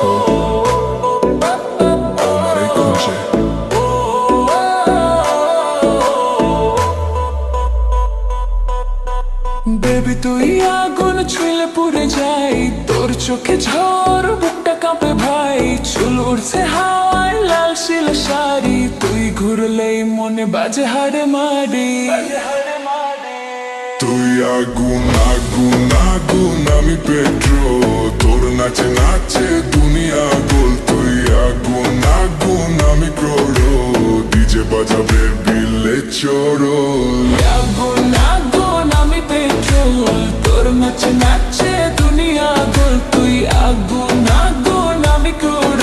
দেখো আমারে খুঁজে। বেবি তুই আগুন ছুঁলে পুড়ে যাই, তোর চোখে ঝড় বুকটা কাঁপে ভাই। চুল উড়ছে হাওয়ায় লাল শিল শাড়ি, তুই ঘুরলেই মনে বাজে হাড়ে মারি। তুই আগুন আগুন আগুন আমি পেট্রোল, তোর নাচে নাচে দুনিয়া গোল। তুই আগুন আগুন আমি ক্রোড়ো, ডিজে বাজাবে বিলে চোরো। আগুন আগুন আমি পেট্রোল, তোর নাচে নাচে দুনিয়া গোল। তুই আগুন আগুন আমি ক্রোড়,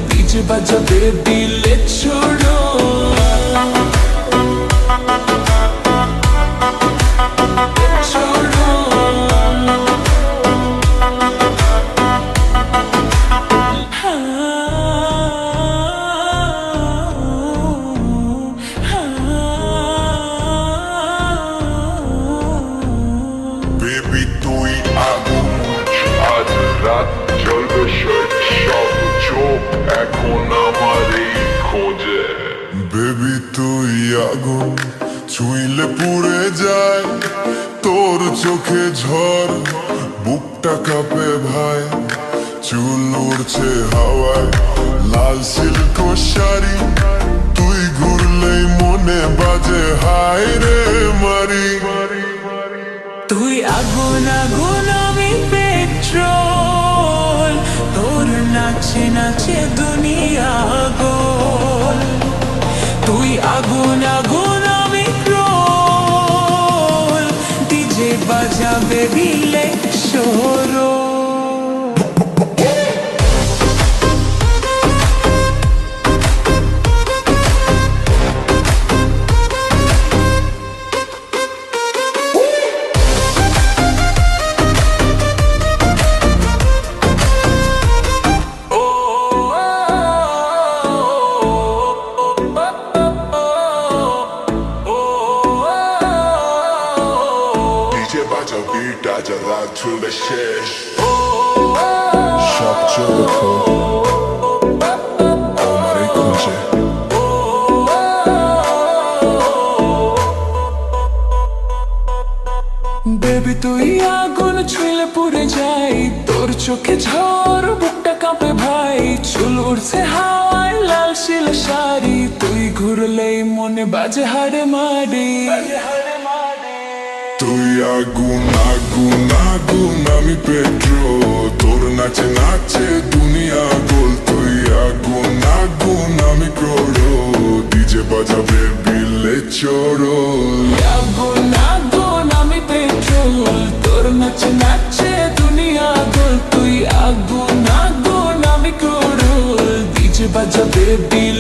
ডিজে বাজাবে দিলে ছোড়ো। বেবি তুই আগুন, আজ রাত জ্বলবে সব চোখ এখন আমারই খোঁজে। বেবি তুই আগুন ছুঁইলে পুড়ে যায়, তোর চোখে ঝড় বুকটা কাঁপে ভাই। চুল উড়ছে হাওয়ায় লাল সিল্ক শাড়ি, তুই ঘুরলেই মনে বাজে হায় রে মারি। তুই আগুন আগুন আমি পেট্রোল, তোর নাচে নাচে দুনিয়া গোল। তুই আগুন আগুন আমি ক্রোল, ডিজে বাজাবে বিলে সরো। রাত চলবে শেষ, সব চোখ দেখো আমারে খুঁজে। বেবি তুই আগুন ছুঁলে পুড়ে যাই, তোর চোখে ঝড় বুকটা কাঁপে ভাই। চুল উড়ছে হাওয়ায় লাল শিল শাড়ি, তুই ঘুরলেই মনে বাজে হাড়ে মারি। তুই আগুন আগুন আগুন আমি পেট্রোল, তোর নাচে নাচে দুনিয়া গোল। তুই আগুন আগুন আমি ক্রোড়ো, ডিজে বাজাবে বিলে চোরো। আগুন আগুন আমি পেট্রোল, তোর নাচে নাচে দুনিয়া গোল। তুই আগুন আগুন আমি ক্রোড়, ডিজে বাজাবে বিলে